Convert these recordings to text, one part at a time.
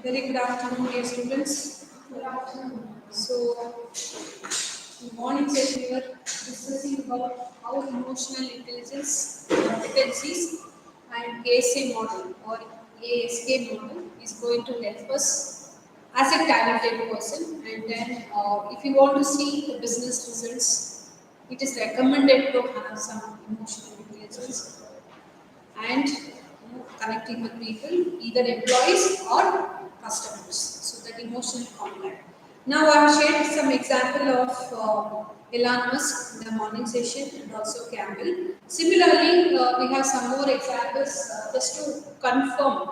Very good afternoon, dear students. Good afternoon. So, in morning session, we are discussing about how emotional intelligence, competencies, and ASA model or ASK model is going to help us as a talented person. And then, if you want to see the business results, it is recommended to have some emotional intelligence and connecting with people, either employees or customers. So that emotional contact. Now I have shared some example of Elon Musk in the morning session and also Campbell. Similarly, we have some more examples just to confirm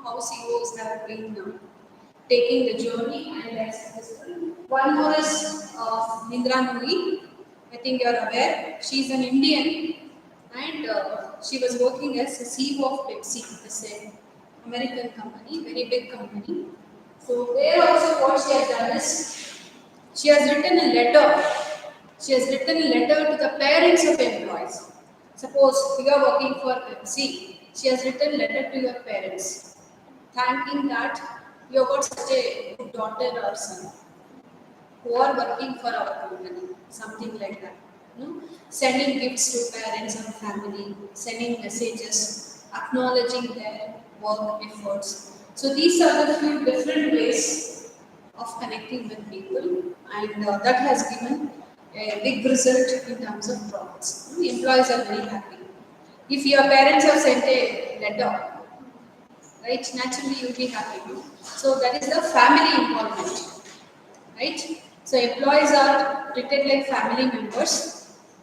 how CEOs have been taking the journey and are successful. One more is Nindra Nui. I think you are aware. She is an Indian and she was working as a CEO of Pepsi, it's an American company, very big company. So there also what she has done is she has written a letter. She has written a letter to the parents of employees. Suppose you are working for Pepsi, she has written a letter to your parents, thanking that you have got such a good daughter or son who are working for our company, something like that. Sending gifts to parents and family, sending messages, acknowledging their work efforts. So these are the few different ways of connecting with people, and that has given a big result in terms of profits. The employees are very happy. If your parents have sent a letter, right, naturally you'll be happy. No? So that is the family involvement, right? So employees are treated like family members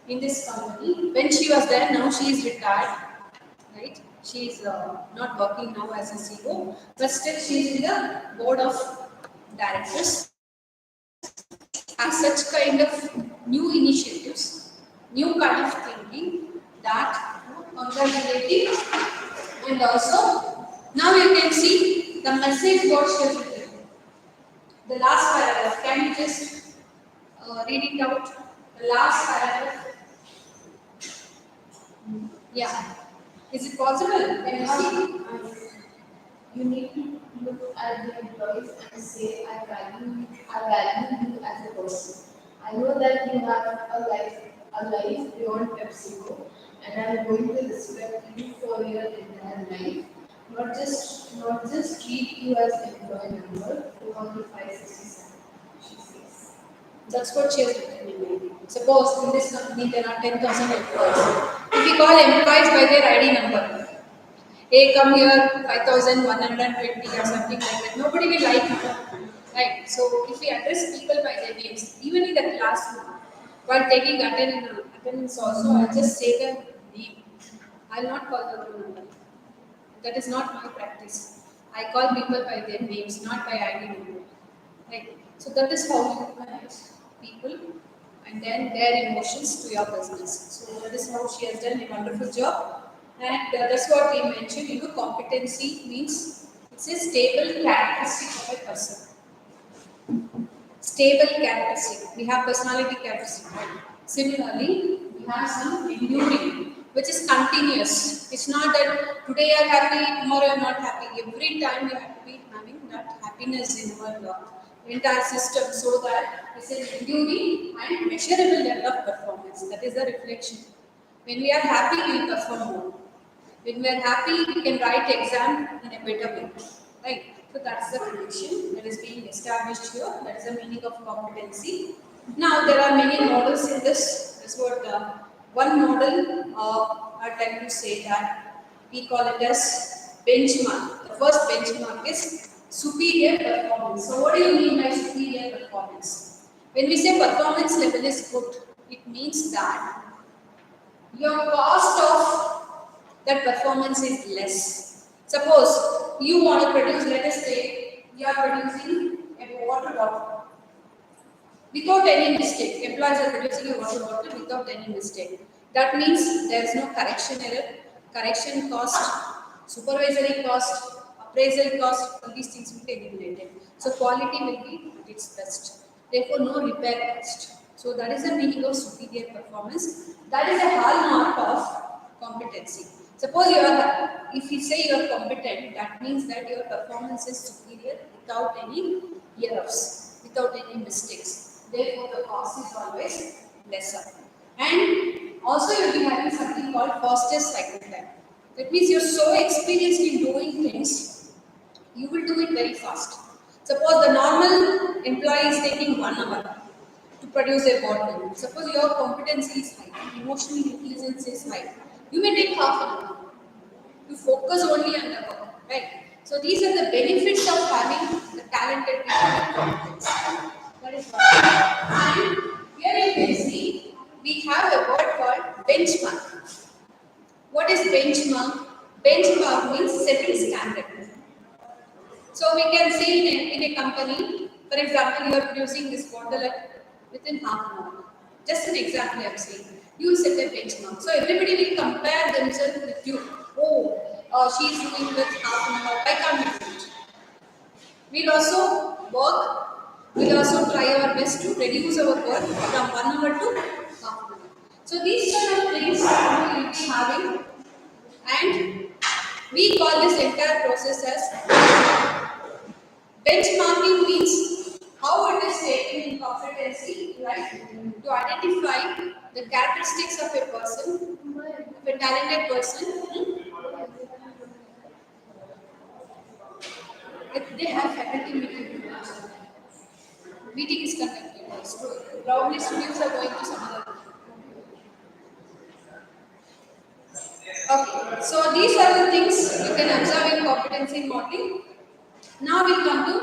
in this company. When she was there, now she is retired, right? She is not working now as a CEO, but still she is in the board of directors. As such kind of new initiatives, new kind of thinking that congratulating, and also now you can see the message what she has written. The last paragraph, can you just read it out? The last paragraph. Yeah. Is it possible? Can you see? You need to look at the employees and say, I value you as a person. I know that you have a life beyond PepsiCo, and I am going to respect you for your entire life. Not just treat you as employee member for only 567. She says. That's what she has written in maybe. Suppose in this company there are 10,000 employees. If we call employees by their ID number, hey, come here, 5,120 or something like that, nobody will like it. Right? So if we address people by their names, even in the classroom, while taking attendance also, I'll just say their name. I'll not call the roll number. That is not my practice. I call people by their names, not by ID number. Right. So that is how you connect people and then their emotions to your business. So that is how she has done a wonderful job. And that's what we mentioned. Competency means it's a stable characteristic of a person. Stable characteristic. We have personality characteristic. Right? Similarly, we have some enduring, which is continuous. It's not that today you are happy, tomorrow you are not happy. Every time you have to be having that happiness in your entire system, so that it's an enduring and measurable level of performance. That is the reflection. When we are happy, we will perform more. When we are happy, we can write exam in a better way. Right? So that's the connection that is being established here. That is the meaning of competency. Now there are many models in this. This what one model I'd like to say that we call it as benchmark. The first benchmark is superior performance. So what do you mean by superior performance? When we say performance level is good, it means that your cost of that performance is less. Suppose you want to produce, let us say, you are producing a water bottle without any mistake. Employees are producing a water bottle without any mistake. That means there is no correction error, correction cost, supervisory cost, appraisal cost, all these things will be eliminated. So quality will be at its best. Therefore, no repair cost. So that is the meaning of superior performance. That is a hallmark of competency. Suppose you are, if you say you are competent, that means that your performance is superior. It without any errors, without any mistakes. Therefore, the cost is always lesser. And also, you'll be having something called fastest cycle time. That means you're so experienced in doing things, you will do it very fast. Suppose the normal employee is taking 1 hour to produce a bottle. Suppose your competency is high, emotional intelligence is high. You may take half an hour. You focus only on the work, right? So these are the benefits of having the talented people with competence. That is one. And here you can see we have a word called benchmark. What is benchmark? Benchmark means setting standard. So we can say in a company, for example, you are producing this bottle within half an hour. Just an example I am saying. You set a benchmark. So everybody will compare themselves with you. Oh, she is doing with half an hour. Why can't we do it? We'll also work. We'll also try our best to reduce our work from 1 hour to half an hour. So these kind of things we will be having, and we call this entire process as benchmarking. Means how it is taken in competency, right? To identify the characteristics of a person, of a talented person. If they have faculty meeting, meeting is conducted. So probably students are going to some other. Okay, so these are the things you can observe in competency modeling. Now we'll come to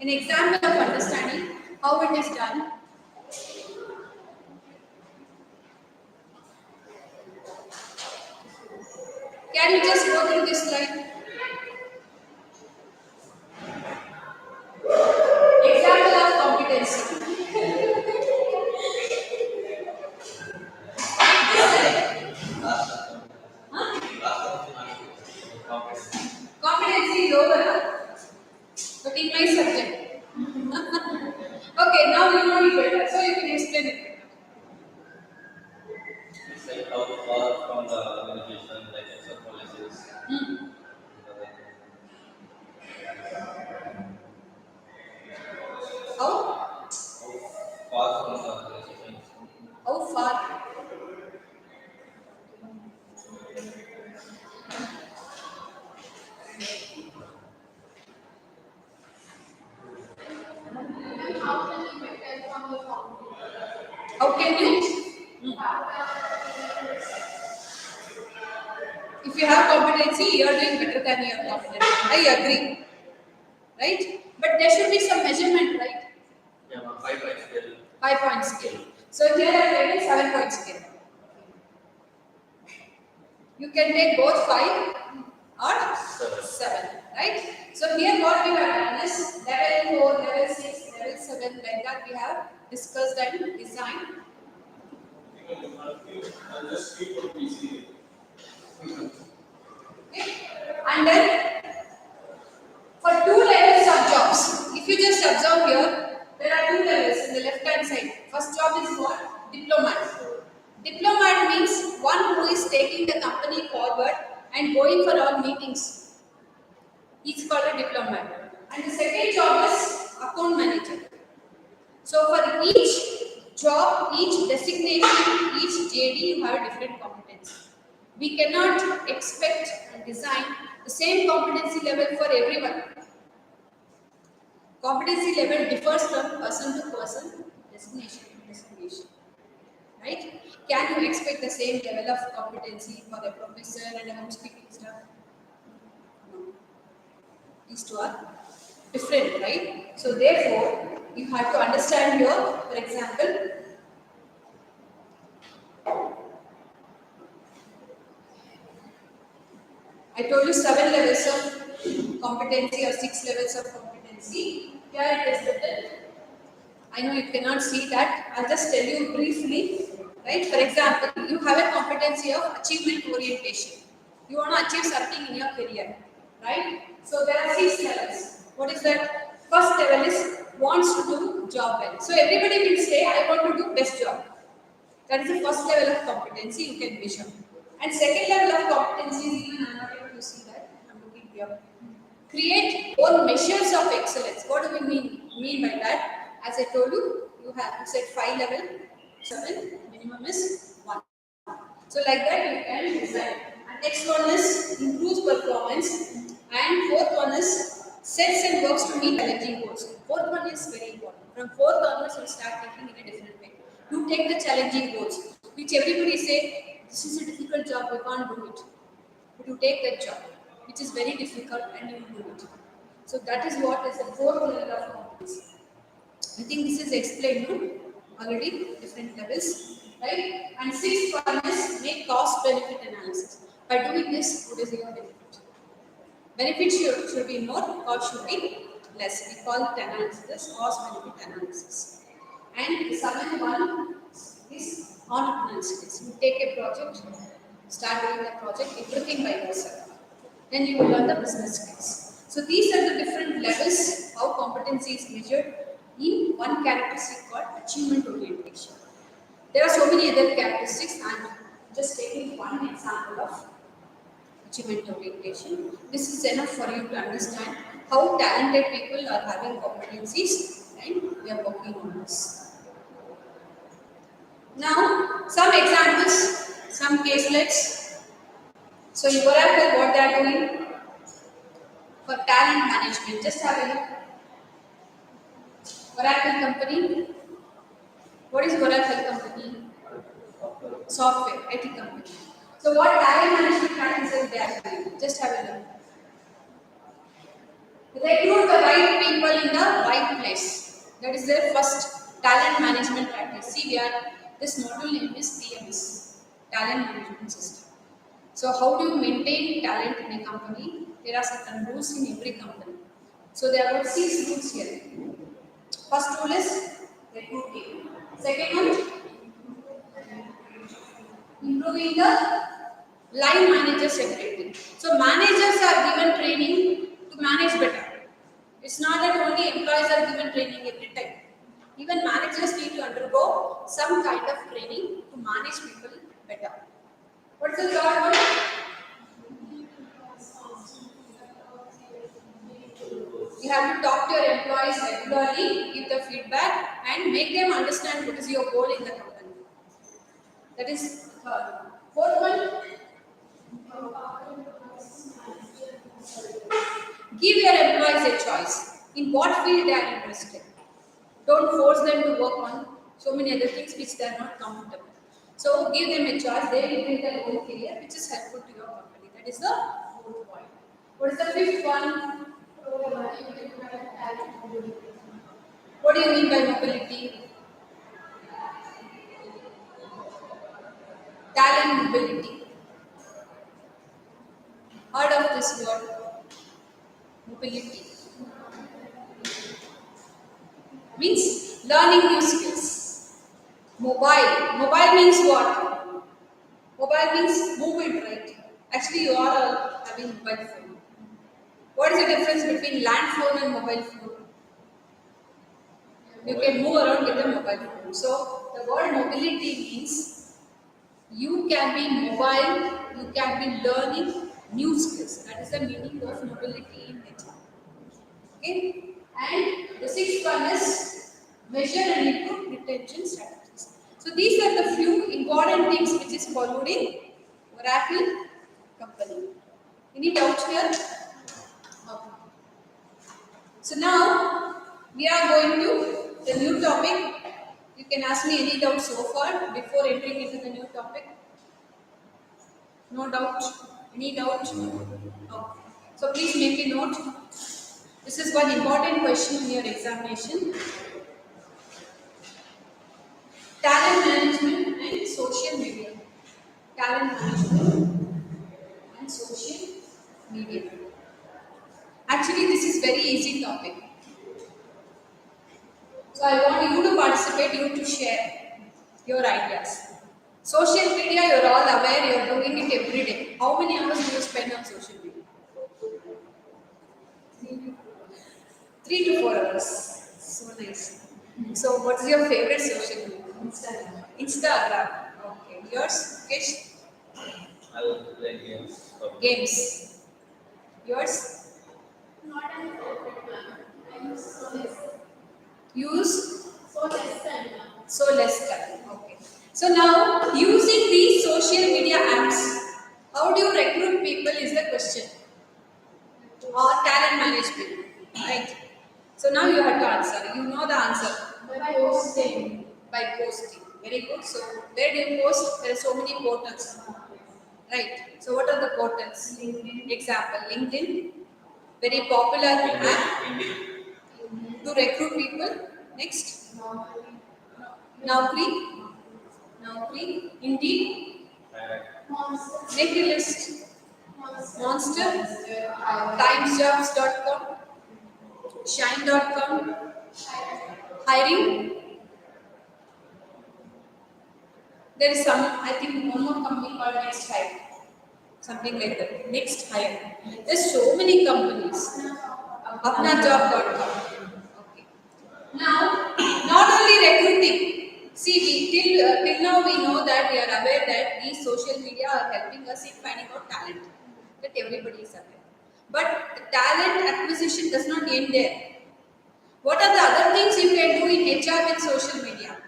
an example of understanding how it is done. Can you just go through this slide? Example of competency. Competency is over, huh? But in my subject. Okay, now you know it better, so you can explain it. It's like how far from the organization, like extra policies. Hmm. How? Far from the organization. How far? How can you? If you have competency, you are doing better than your competency. I agree, right? But there should be some measurement, right? Yeah, 5 by scale. 5 point scale. So here I have taken 7 point scale. You can take both 5 or 7, right? So here what we have done is level 4, level 6, level 7, like that we have discussed and designed. I'll just keep on PC. Okay? And then for 2 levels of jobs, if you just observe here, there are 2 levels in the left hand side. First job is what? Diplomat. Diplomat means one who is taking the company forward and going for all meetings. He's called a diplomat. And the second job is account manager. So for each job, each designation, each JD, you have a different competency. We cannot expect and design the same competency level for everyone. Competency level differs from person to person, destination to destination. Right? Can you expect the same level of competency for a professor and a housekeeping staff? No. These two are different, right? So therefore, you have to understand here, for example, I told you 7 levels of competency or 6 levels of competency. Here it is written. I know you cannot see that. I'll just tell you briefly. Right? For example, you have a competency of achievement orientation. You want to achieve something in your career. Right? So there are 6 levels. What is that? First level is wants to do job well. So everybody will say, I want to do best job. That is the first level of competency you can measure. And second level of competency is even I'm not able to see that. I'm looking here. Create own measures of excellence. What do we mean by that? As I told you, you said 5 level, 7, minimum is 1. So like that you can decide. And next one is improves performance. And fourth one is sets and works to meet challenging goals. Fourth one is very important. From fourth onwards you start thinking in a different way. You take the challenging goals, which everybody say this is a difficult job, we can't do it. But you take that job, which is very difficult, and you do it. So that is what is the fourth level of competence. I think this is explained already, different levels, right? And sixth one is make cost benefit analysis. By doing this, what is your benefit? Benefit should be more, cost should be less. We call it analysis, cost benefit analysis. And the seventh one is entrepreneurship. You take a project, start doing the project, everything by yourself. Then you will learn the business skills. So these are the different levels how competency is measured in one characteristic called achievement orientation. There are so many other characteristics. I'm just taking one example of achievement orientation. This is enough for you to understand how talented people are having competencies and we are working on this. Now, some examples, some caselets. So in Oracle, what they are doing for talent management, just have a look. Oracle company. What is Oracle company? Software, IT company. So what talent management practices they are doing? Just have a look. Recruit the right people in the right place. That is their first talent management practice. See, this module name is TMS, Talent Management System. So how do you maintain talent in a company? There are certain rules in every company. So there are about 6 rules here. First rule is recruiting. Second one, improving the line managers ability. So managers are given training to manage better. It's not that only employees are given training every time. Even managers need to undergo some kind of training to manage people better. What's the third one? You have to talk to your employees regularly, give the feedback, and make them understand what is your goal in the company. That is third. Fourth one, give your employees a choice in what field they are interested. Don't force them to work on so many other things which they are not comfortable. So give them a choice. They will build their own career, which is helpful to your company. That is the fourth point. What is the fifth one? What do you mean by mobility? Talent mobility. Heard of this word? Mobility. Means learning new skills. Mobile. Mobile means what? Mobile means movement, right? Actually, you all are having mobile phone. What is the difference between land phone and mobile phone? You can move around with a mobile phone. So the word mobility means you can be mobile, you can be learning new skills. That is the meaning of mobility in nature. Okay? And the sixth one is measure and improve retention strategies. So these are the few important things which is followed in Oracle company. Any doubts here? Okay. So now we are going to the new topic. You can ask me any doubt so far before entering into the new topic. No doubt? Any doubt? No. So please make a note. This is one important question in your examination. Talent management and social media. Talent management and social media. Actually, this is very easy topic. So I want you to participate, you to share your ideas. Social media, you're all aware, you're doing it every day. How many hours do you spend on social media? 3 to 4 hours. So nice. So what's your favorite social media? Instagram. Instagram. Okay. Yours, Kish? I will play games. Games. Yours? Not an appropriate manner. I use so less. Use So less than. so less time. Okay. So now using these social media apps, how do you recruit people is the question. Or talent management, right? So now you have to answer. You know the answer. By posting. By posting. Very good. So where do you post? There are so many portals, right? So what are the portals? LinkedIn. Example: LinkedIn, very popular app Indeed. to recruit people. Next, Normally. Naukri, Naukri, Indeed. Monster. Make a list. Monster, I timesjobs.com, shine.com, hiring. There is some, I think, one more company called Next Hire, something like that. Next Hire. There's so many companies. Apnajob.com. Okay. Now, not only recruiting. See, till now we know that we are aware that these social media are helping us in finding out talent. That everybody is aware. But the talent acquisition does not end there. What are the other things you can do in HR with social media?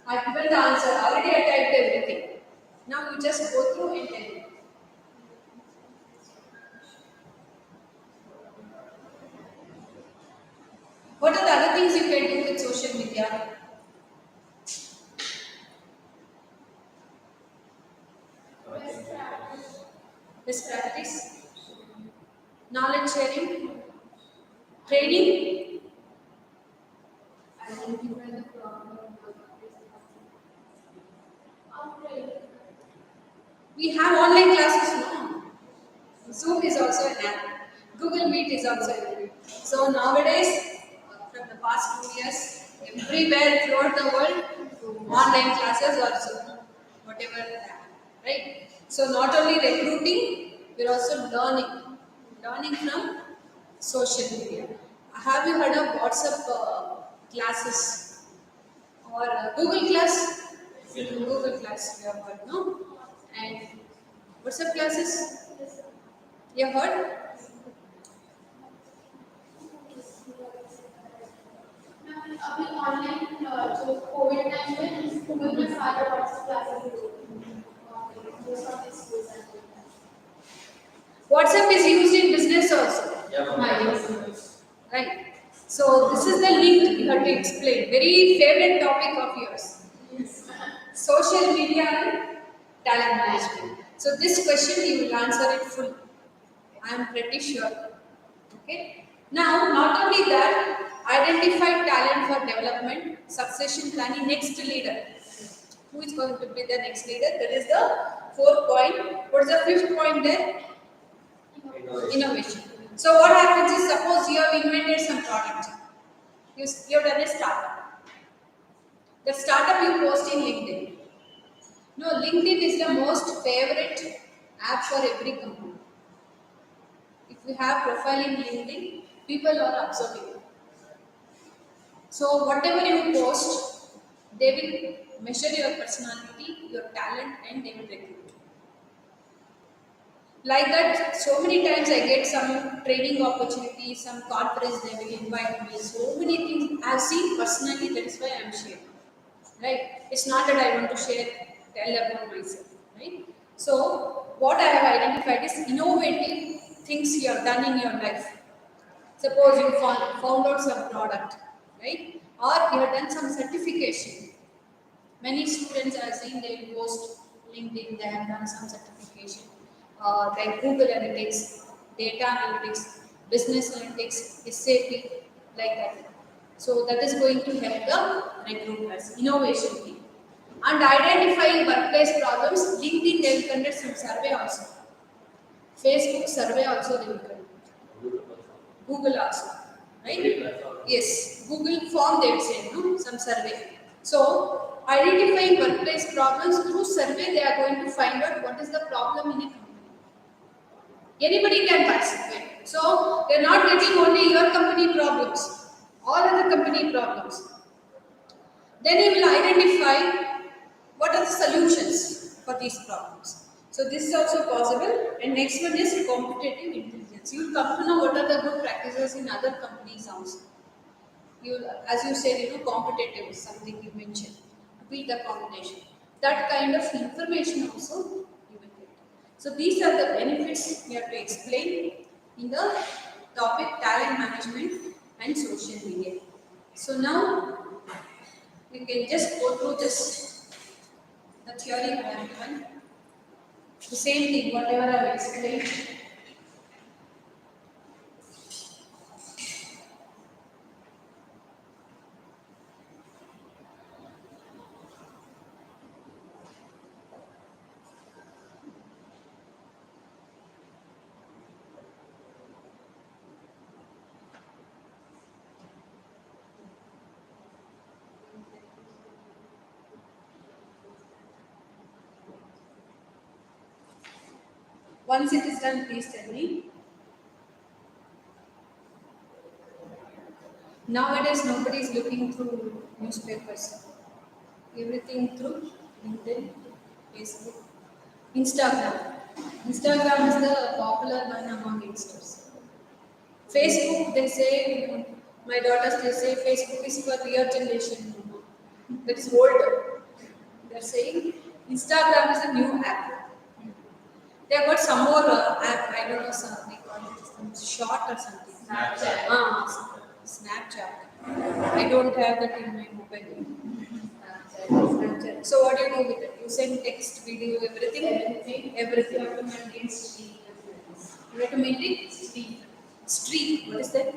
I've given the answer. Already I typed everything. Now you just go through and tell me. What are the other things you can do with social media? Best practice, knowledge sharing, training. identify the problem. Okay. We have online classes now. Zoom is also an app. Google Meet is also an app. So nowadays, from the past 2 years, everywhere throughout the world, online classes or Zoom, whatever app, right? So not only recruiting, we're also learning from social media. Have you heard of WhatsApp classes or Google Class? Yes. Google Class, you have heard, no? And WhatsApp classes, you have heard? अभी online जो Covid time में school में सारे WhatsApp classes most of the schools are doing that. WhatsApp is used in business also, Yeah. right? So this is the link you have to explain. Very favorite topic of yours. Social media and talent management. So this question you will answer it full. I am pretty sure. Okay. Now, not only that, identify talent for development, succession planning, next leader. Who is going to be the next leader? That is the fourth point. What is the fifth point there? Innovation. So what happens is, suppose you have invented some product. You have done a startup. The startup you post in LinkedIn. No, LinkedIn is the most favorite app for every company. If you have profile in LinkedIn, people are observing. So whatever you post, they will measure your personality, your talent, and they will recruit. Like that, so many times I get some training opportunities, some conference they will invite me. So many things I've seen personally. That is why I'm sharing. Right? It's not that I want to tell about myself. Right? So what I have identified is innovative things you have done in your life. Suppose you found out some product, right? Or you have done some certification. Many students are saying they will post LinkedIn, they have done some certification. Like Google Analytics, Data Analytics, Business Analytics, SAP, like that. So that is going to help the recruiters, innovation team. And identifying workplace problems, LinkedIn they will conduct some survey also. Facebook survey also they will conduct. Google also, right? Yes, Google form they will say, no? Some survey. So, identifying workplace problems through survey, they are going to find out what is the problem in a company. Anybody can participate. So, they are not getting only your company problems, all other company problems. Then you will identify what are the solutions for these problems. So, this is also possible. And next one is competitive intelligence. benefits. You'll come to know what are the good practices in other companies also. You, as you said, competitive is something you mentioned. Beat the competition. That kind of information also you will get. So these are the benefits we have to explain in the topic talent management and social media. So now we can just go through this, the theory I have given. The same thing, whatever I have explained. Once it is done, please tell me. Nowadays, nobody is looking through newspapers. Everything through LinkedIn, Facebook, Instagram. Instagram is the popular one among youngsters. Facebook, they say, my daughters, they say Facebook is for your generation. That is old. They are saying Instagram is a new app. They have got some more app, I don't know, something called some short or something. Snapchat. Snapchat. I don't have that in my mobile. Snapchat. So what do you do with it? You send text, video, everything? Everything. Everything. You have to maintain streak. You have to maintain streak. What is that?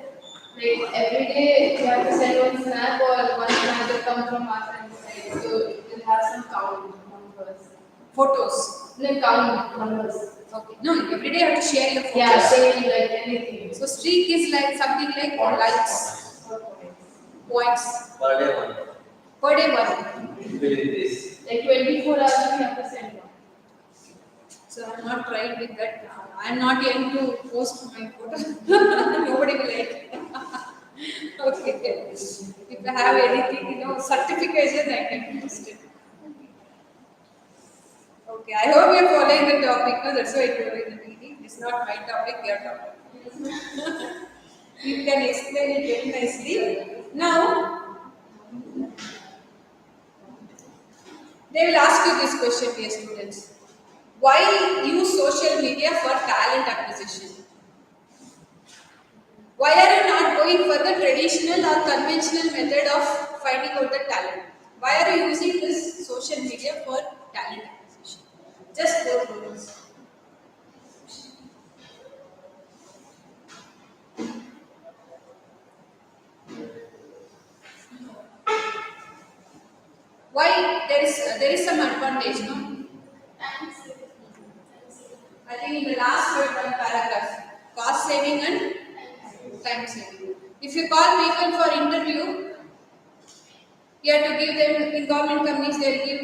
Like every day you have to send one snap or one snap that comes from our friend's side. So you'll have some count numbers. Photos. No count numbers. Okay. No, every day you have to share your photos. Yeah, same like anything. So streak is like something like likes, points. Per day one. Per day one. Within this. Like 24 hours you have to send one. So I'm not trying with that. I'm not young to post my photo. Nobody will like it. Okay. If I have anything, certification, I can post it. Okay. I hope you're following the topic. No, that's why you're in the meeting. It's not my topic, your topic. You can explain it very nicely. Now, they will ask you this question, dear students. Why use social media for talent acquisition? Why are you not going for the traditional or conventional method of finding out the talent? Why are you using this social media for talent acquisition? Just go through this. Why there is some advantage, no? I think in the last one paragraph, cost saving and time saving. If you call people for interview, you have to give them, in government companies they will give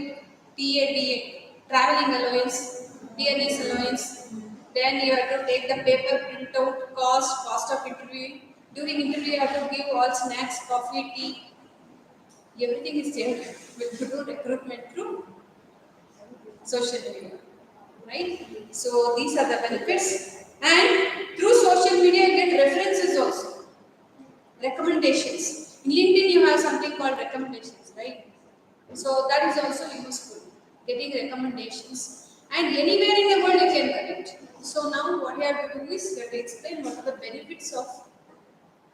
TA, traveling allowance, DNS allowance. Then you have to take the paper printout, cost of interview. During interview you have to give all snacks, coffee, tea. Everything is there. We do recruitment through social media. Right? So these are the benefits, and through social media you get references also, recommendations. In LinkedIn you have something called recommendations, right? So that is also useful, getting recommendations, and anywhere in the world you can connect. So now what you have to do is you have to explain what are the benefits of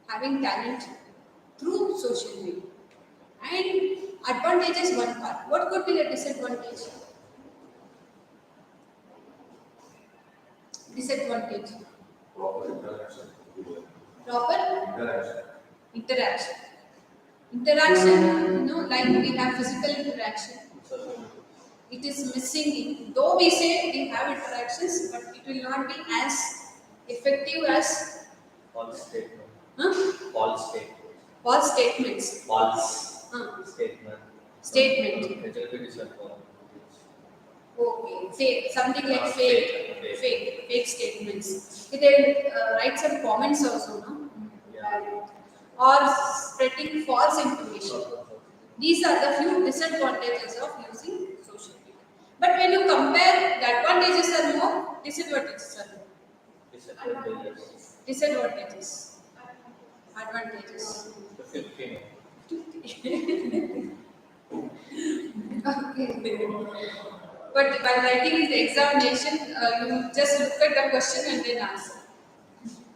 having talent through social media, and advantages one part. What could be the disadvantage? Disadvantage. Proper interaction. Proper Interaction. interaction, like we have physical interaction. It is missing. Though we say we have interactions, but it will not be as effective as False statement. huh? False statement. False statements. False Statement. Majority is Okay. Fake. Something like Fake. fake statements. They write some comments also, no? Yeah. Or spreading false information. These are the few disadvantages of using social media. But when you compare, the advantages are more, disadvantages are more. Disadvantages. Disadvantages. Advantages. 15. Okay. But while writing in the examination, you just look at the question and then answer.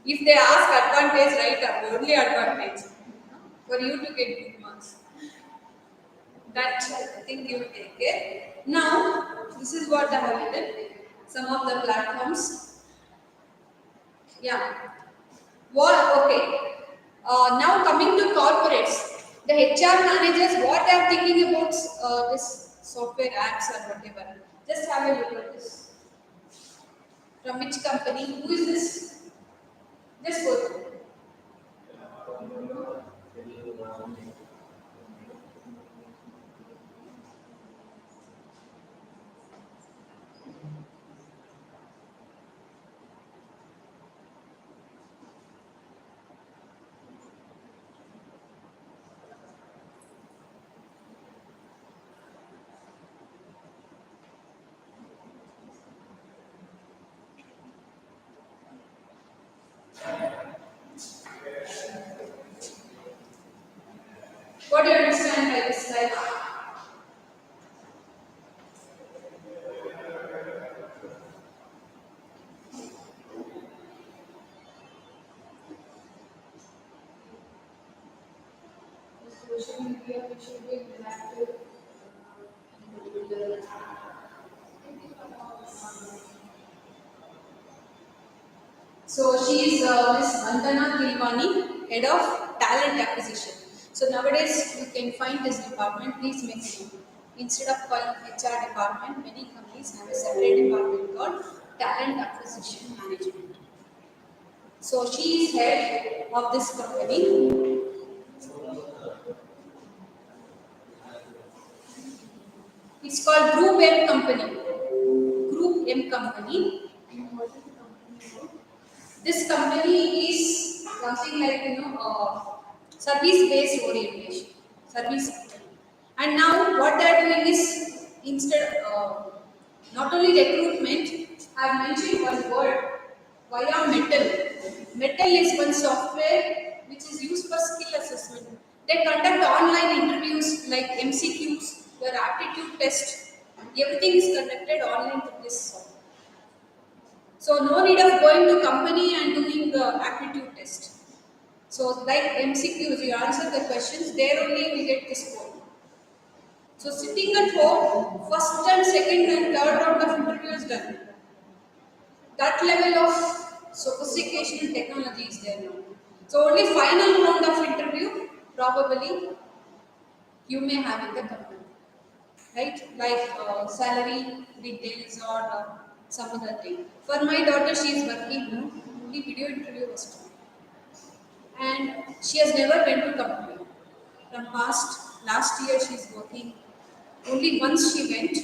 If they ask advantage, write up only advantage for you to get good marks. That I think you will take care. Now, this is what I have written. Some of the platforms. Yeah. What? Okay. Now coming to corporates, the HR managers, what they are thinking about this software apps or whatever. Just have a look at this. From which company? Who is this? Just go through. What do you understand by this slide? Social media, we should be interactive. So she is Miss Vandana Kilwani, head of talent acquisition. So nowadays you can find this department. Please make it. Instead of calling HR department, many companies have a separate department called talent acquisition management. So she is head of this company. It's called Group M Company. Group M Company. This company is something like service-based orientation, service. And now what they are doing is instead not only recruitment, I have mentioned one word via Metal. Metal is one software which is used for skill assessment. They conduct online interviews like MCQs, your aptitude test. Everything is conducted online through this software. So no need of going to company and doing the aptitude test. So like MCQs, you answer the questions, there only you will get the score. So sitting at home, first and second and third round of interview is done. That level of sophistication and technology is there now. So only final round of interview, probably you may have in the company. Right? Like salary details or some other thing. For my daughter, she is working now. Only video interview was done. And she has never been to company. From last year she is working. Only once she went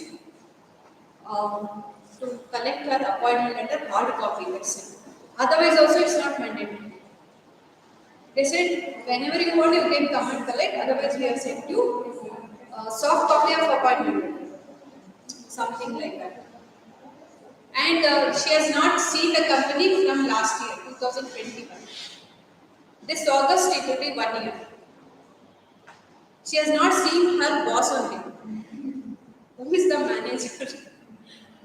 to collect her appointment letter, hard copy. That's it. Otherwise, also it's not mandatory. They said whenever you want, you can come and collect. Otherwise, we have sent you soft copy of appointment letter, something like that. And she has not seen the company from last year, 2021. This August it will be 1 year. She has not seen her boss only. Who is the manager?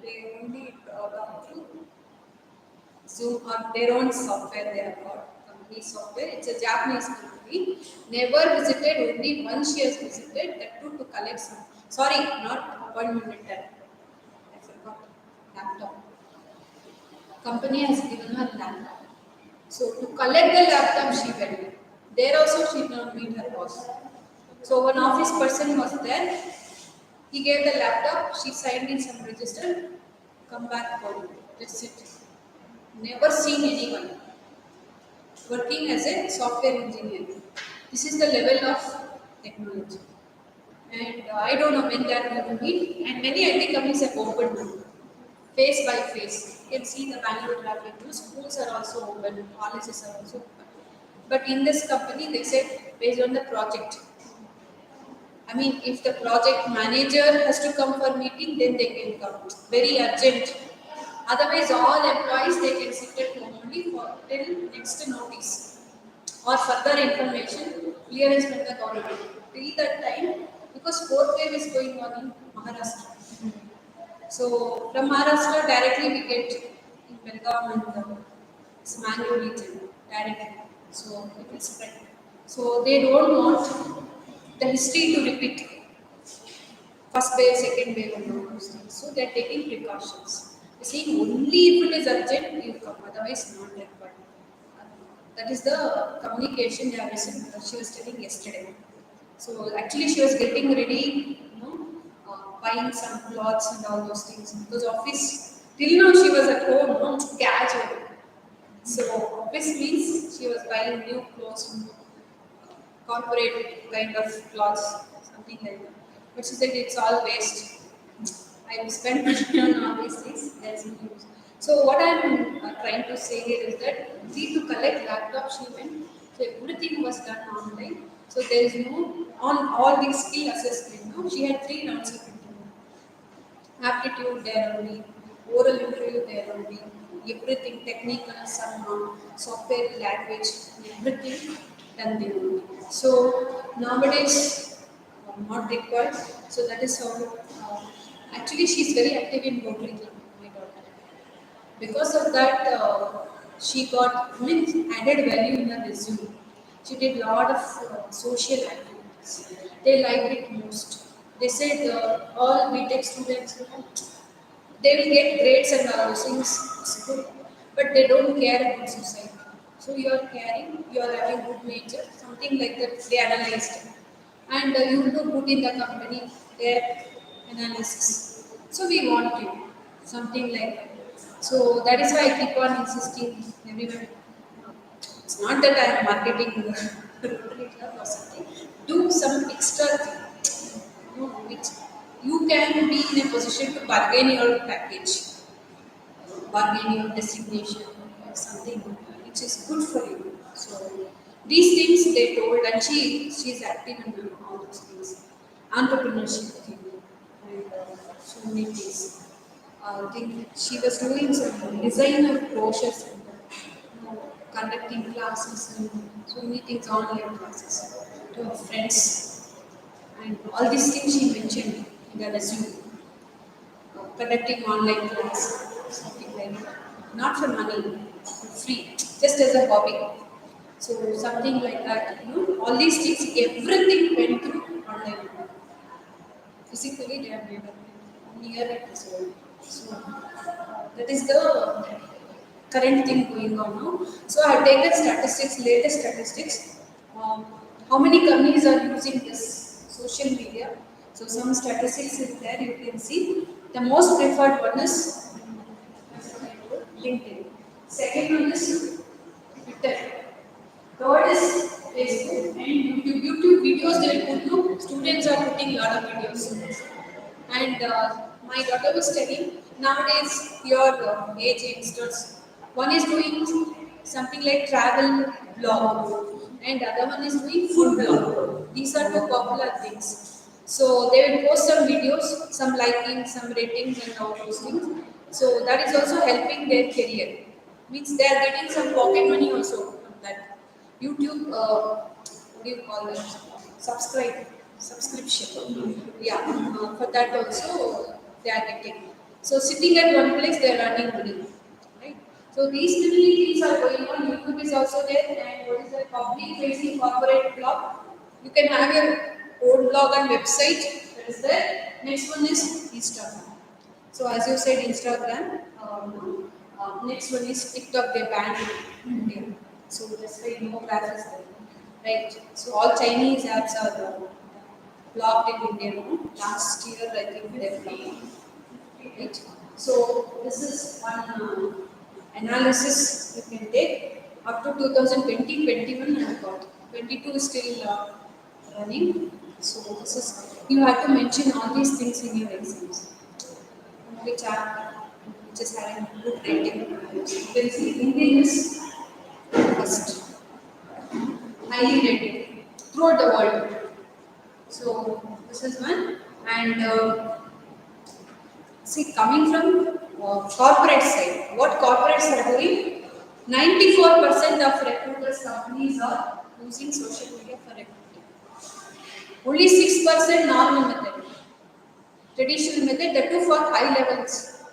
They only gone through Zoom or their own software they have got. Company software. It's a Japanese company. Never visited, only once she has visited, that too to collect some. Sorry, not appointment letter. I forgot. Laptop. Company has given her laptop. So to collect the laptop she went. There also she did not meet her boss. So one office person was there. He gave the laptop. She signed in some register. Come back home. That's it. Never seen anyone working as a software engineer. This is the level of technology. And I don't know when they are going to meet. And many IT companies have opened now, face by face. You can see the Bangalore traffic. Schools are also open. Colleges are also open. But in this company, they said based on the project. I mean, if the project manager has to come for meeting, then they can come. Very urgent. Otherwise, all employees they can sit at home only for till next notice or further information clearance from the government. Till that time, because fourth wave is going on in Maharashtra. So from Maharashtra directly we get in Belgaum and Mangalore region directly. So it will spread. So they don't want the history to repeat. First wave, second wave, and all those things. So they are taking precautions. They saying only if it is urgent you come, otherwise not required. That is the communication they have received. She was telling yesterday. So actually, she was getting ready, buying some clothes and all those things because office till now she was at home, casual. So office means she was buying new clothes, corporate kind of clothes, something like that. But she said it's all waste. I will spend money on all these things. There's no use. So what I'm trying to say here is that see to collect laptop she went. So everything was done online. So there is no on all these skill assessment. No, she had 3 rounds of interview. Aptitude there only, oral interview there only, everything technical, some software language, everything done there only. So nowadays not required. So that is how. Actually, she is very active in Rotary Club. My daughter. Because of that, she got means added value in her resume. She did lot of social activities. They liked it most. They said all BTech students, they will get grades and all those things. It's good, but they don't care about society. So you are caring, you are having good nature, something like that. They analyzed, and you will do good in the company. Their analysis. So we want you, something like that. So that is why I keep on insisting everyone. It's not that I am marketing the Rotary Club or something. Do some extra thing, which you can be in a position to bargain your package, bargain your designation, or something which is good for you. So these things they told, and she is active in all those things, entrepreneurship thing, and so many things. I think she was doing some design of brochures and conducting classes and so many things, online classes to her friends. And all these things she mentioned in the resume. Conducting online class, something like that. Not for money, for free, just as a hobby. So something like that, all these things, everything went through online. Physically, they have never been near it as well. So that is the current thing going on now. So I have taken statistics, latest statistics. Um, how many companies are using this social media? So some statistics is there. You can see the most preferred one is LinkedIn. Second one is Twitter. Third is Facebook and YouTube. YouTube videos they will put. No, students are putting a lot of videos. And my daughter was telling nowadays your age youngsters, one is doing something like travel blog, and other one is doing food blog. These are two popular things. So they will post some videos, some liking, some ratings, and all those things. So that is also helping their career. Means they are getting some pocket money also from that. YouTube, what do you call it? Subscription. Yeah, for that also they are getting. So sitting at one place they are earning money, right? So these many things are going on. YouTube is also there, and what is the public facing corporate blog? You can have your own blog and website. That is there. Next one is Instagram. So as you said, Instagram. Next one is TikTok. They banned it in India. So that's why no classes there, right? So all Chinese apps are blocked in India. No? Last year, I think they blocked. Right? So this is one analysis you can take up to 2020, 21 and got 22 is still running. So this is you have to mention all these things in your exams, which is having good rating. You can see Indian is first, highly rated throughout the world. So this is one, and see coming from corporate side. What corporates are doing? 94% of recruiters companies are using social media for recruiting. Only 6% normal method, traditional method, that too for high levels.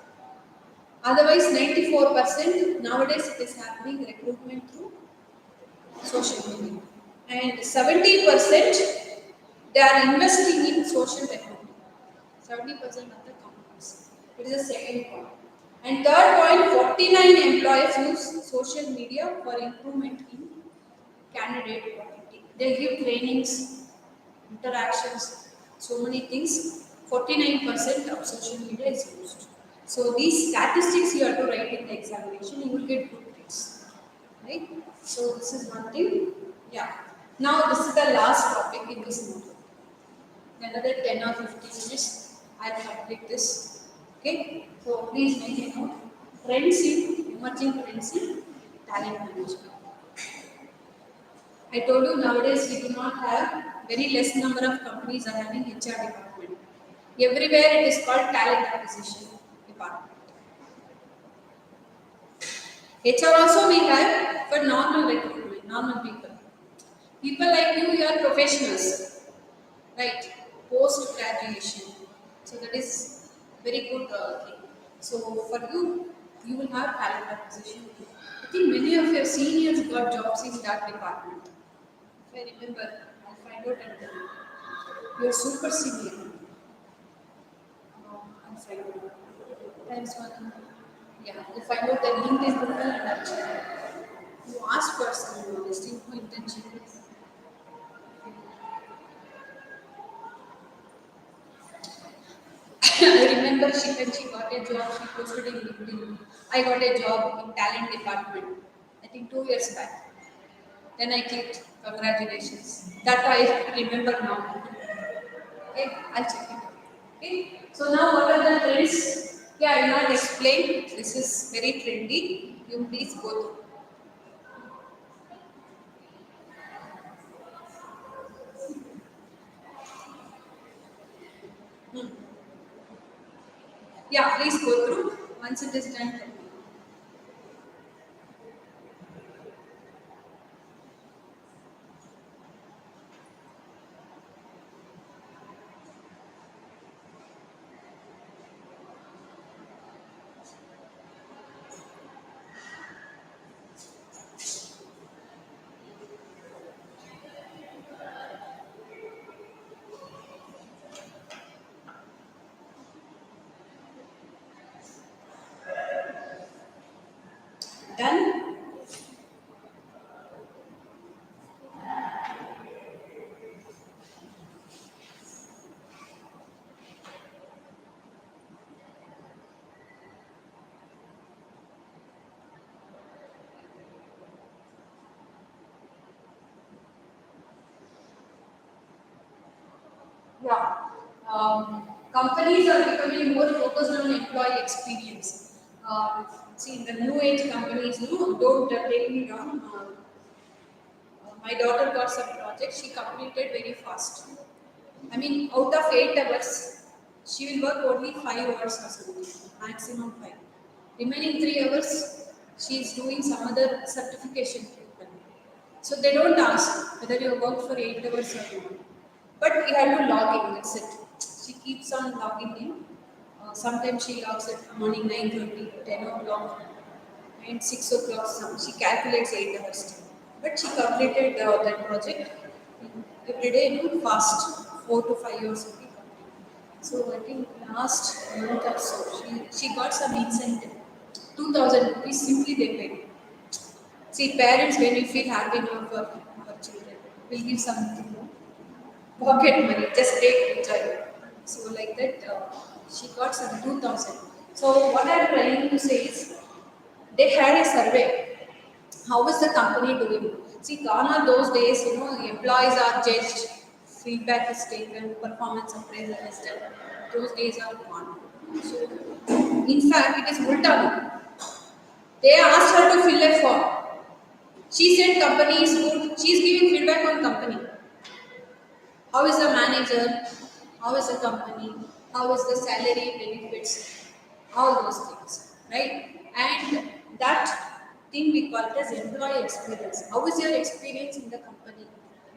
Otherwise, 94% nowadays it is happening recruitment through social media. And 70% they are investing in social recruitment. 70% of the companies. It is the second point. And third point, 49 employees use social media for improvement in candidate quality. They give trainings, interactions, so many things. 49% of social media is used. So these statistics you have to write in the examination, you will get good grades. Right? So this is one thing. Yeah. Now this is the last topic in this module. Another 10 or 15 minutes, I'll complete this. Okay? So please make a note. Trends in emerging trends in talent management. I told you nowadays we do not have very less number of companies are having HR department. Everywhere it is called talent acquisition department. HR also we have for normal recruitment, normal people. People like you are professionals, right? Post graduation. So that is very good thing. So for you, you will have talent acquisition. I think many of your seniors got jobs in that department. If I remember, I'll find out and tell you. You're super senior. I'll find out. Thanks, one. Yeah, I'll find out the LinkedIn profile and I'll check. You asked for some listing for internship. I remember when she got a job, she posted in LinkedIn. I got a job in talent department. I think 2 years back. Then I clicked, congratulations. That I remember now. Okay, I'll check it out. Okay, so now what are the trends? Yeah, I will not explain. This is very trendy. You please go through. Hmm. Yeah, please go through. Once it is done, tell me. Done? Yeah. Companies are becoming more focused on employee experience. See, in the new age companies, no, don't take me wrong. My daughter got some project, she completed very fast. I mean, out of 8 hours, she will work only 5 hours or something, maximum 5. Remaining 3 hours, she is doing some other certification treatment. So they don't ask whether you work for 8 hours or not. But you have to log in, that's it. She keeps on logging in. Sometimes she logs at morning 9:30, 10 o'clock, and 6 o'clock. She calculates 8 hours. But she completed that project every day, fast, 4 to 5 hours a week. So I think last month or so, she got some incentive. 2,000 rupees simply they paid. See, parents, when you feel happy now for our children, will give something, pocket money, just take, enjoy. So, like that, she got some 2,000. So, what I'm trying to say is, they had a survey. How is the company doing? See, gone are those days, employees are judged, feedback is taken, performance appraisal is done. Those days are gone. So, in fact, it is ulta now. They asked her to fill a form. She said company is good. She is giving feedback on company. How is the manager? How is the company? How is the salary benefits? all those things, right? And that thing we call it as employee experience. How is your experience in the company?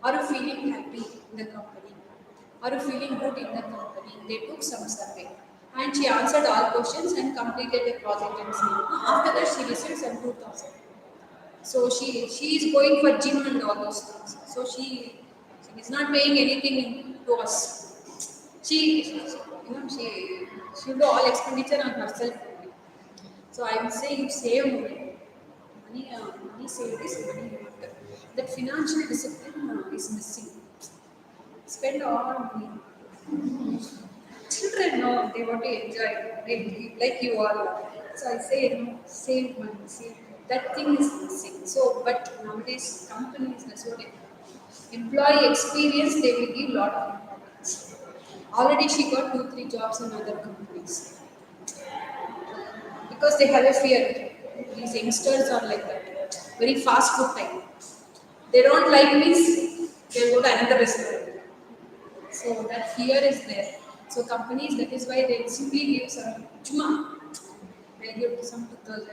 Are you feeling happy in the company? Are you feeling good in the company? They took some survey. And she answered all questions and completed the project and so on. After that, she received some 2000. So she is going for gym and all those things. So she is not paying anything to us. She do all expenditure on herself only. So I would say you save money. Money saved is money earned. That financial discipline is missing. Spend all money. Children know they want to enjoy, like you all. So I say, save money, save. That thing is missing. So, but nowadays companies, that's what it. Employee experience, they will give lot of importance. Already she got 2, 3 jobs in other companies because they have a fear. These youngsters are like that, very fast food type. They don't like this, they go to another restaurant. So that fear is there. So companies, that is why they simply give some chuma. They give some 2000,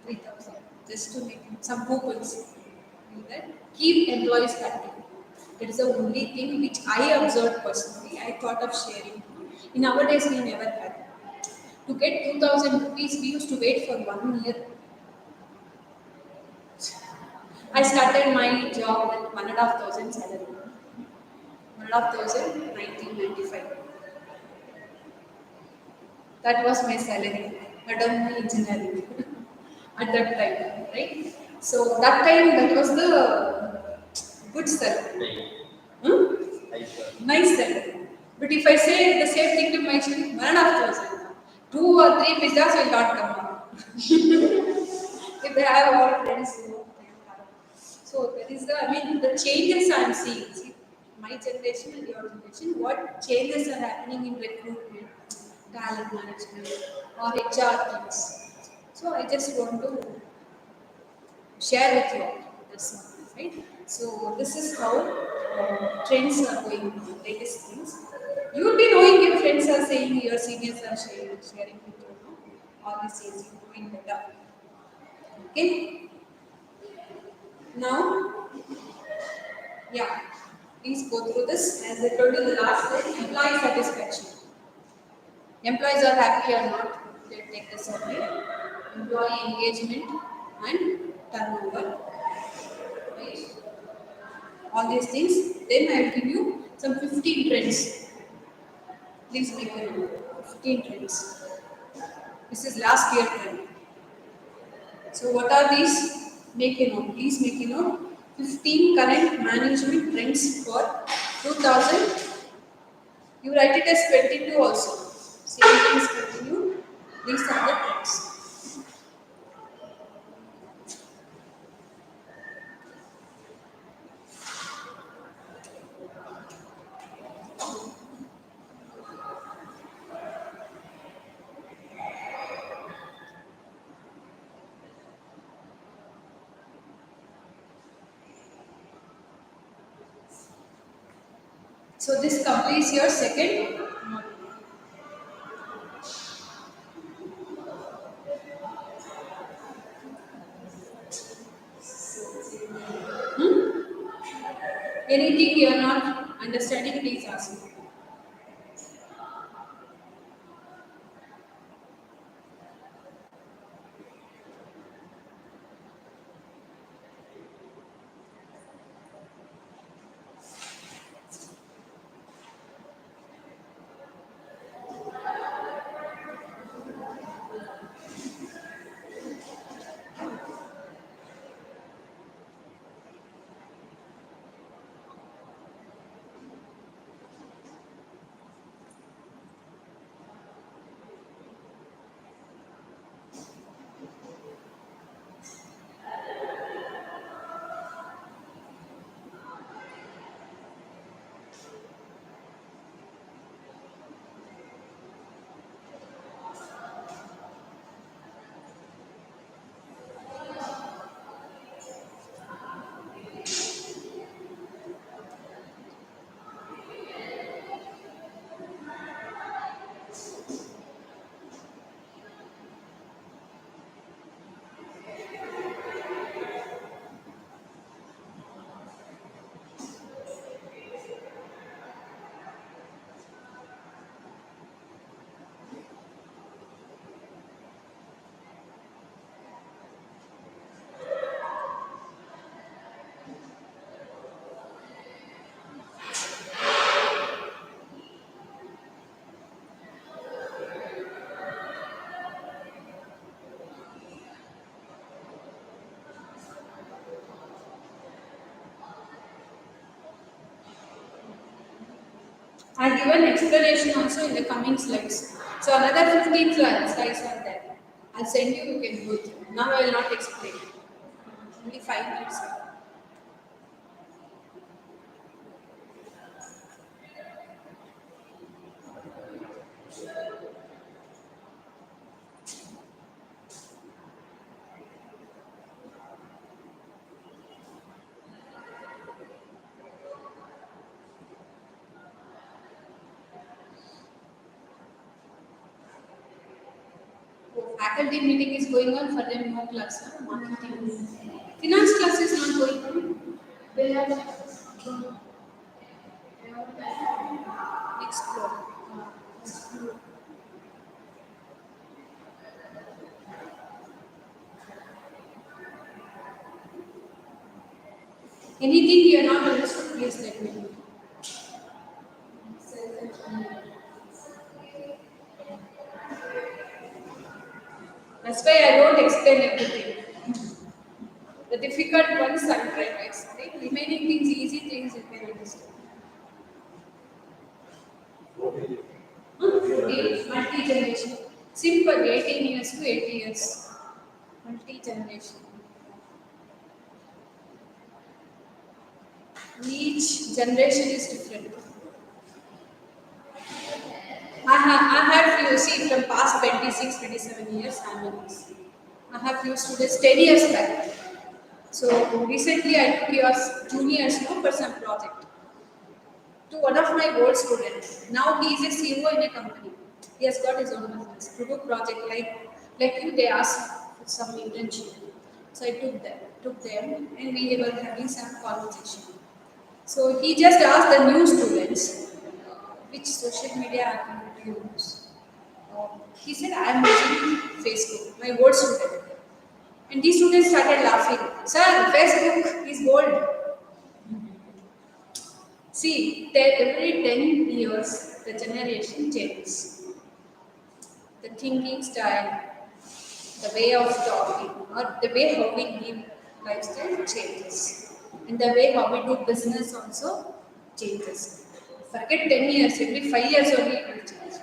3000, just to make some coupons. Do that. Keep employees happy. That is the only thing which I observed personally. I thought of sharing. In nowadays we never had. To get 2000 rupees, we used to wait for 1 year. I started my job with 1,500 salary. 1,500, 1995. That was my salary. I done my engineering at that time, right? So that time that was the good salary. Right. Hmm? I sure. Nice salary. But if I say the same thing to my children, 1,500, 2 or 3 pizzas will not come out. If they have all friends, they have. So that is the, I mean, the changes I am seeing. See, my generation and your generation, what changes are happening in recruitment, talent management, or HR things. So I just want to share with you all. That's all, right? So this is how trends are going on, latest things. You will be knowing your friends are saying, your seniors are sharing with you, all these things you're doing better. Okay. Now, yeah, please go through this. As I told you the last slide, employee satisfaction. Employees are happy or not, they take the survey. Employee engagement and turnover. Right? All these things. Then I will give you some 15 trends. Please make a note. 15 trends. This is last year trend. So what are these? Make a note. Please make a note. 15 current management trends for 2000. You write it as 22 also. Same things continue. These are the trends. So this completes your second module. Anything you are not understanding, please ask me. I've given explanation also in the coming slides. So another 15 slides are there. I'll send you, you can go through. Now I will not explain. Only 5 minutes. Oh, faculty meeting is going on for them, no class, huh? Marketing. Finance class is not going on. They have Next floor. Anything you are not understood, please let me know. That's why I don't explain everything. The difficult ones I try to explain. Remaining things, easy things you can understand. Multi-generation. Simple, 18 years to 80 years. Multi-generation. Each generation is different. I have few, see from past 26, 27 years, I'm in this. I have few students 10 years back. So recently I took your juniors for some project. To one of my old students. Now he is a CEO in a company. He has got his own business. To do project like you, they asked for some internship. So I took them, and we were having some conversation. So he just asked the new students, which social media app do you use? He said, I am using Facebook, my old student. And these students started laughing. Sir, Facebook is gold. See, every 10 years, the generation changes. The thinking style, the way of talking, or the way how we live lifestyle changes. And the way how we do business also changes. Forget 10 years, every 5 years only it will change.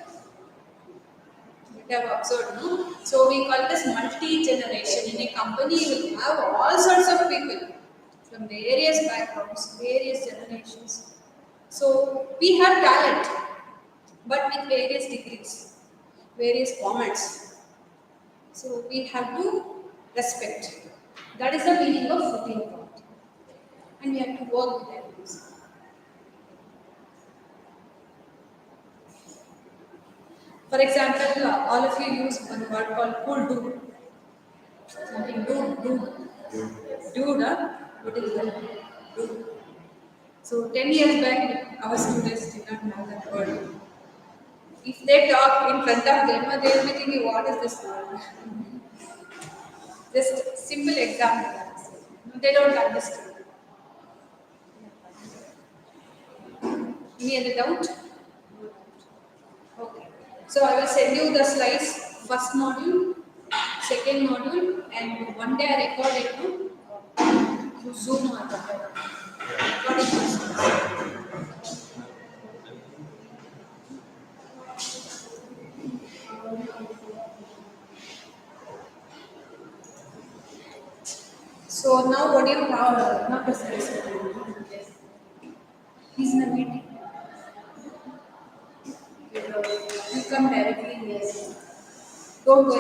You have observed, no? So we call this multi-generation. In a company, you will have all sorts of people from various backgrounds, various generations. So we have talent, but with various degrees, various formats. So we have to respect. That is the meaning of footing point. And we have to work with them. For example, all of you use one word called cool dude. Something dude. Dude, huh? What is that? Dude. So 10 years back, our students did not know that word. If they talk in front of them, they will be thinking, what is this word? Just simple example. They don't understand. Any other doubt? Okay. So I will send you the slides, first module, second module, and one day I record it to Zoom or whatever. Recording process. So now what do you have? Not a He's in a meeting. You come directly. Yes. Don't go.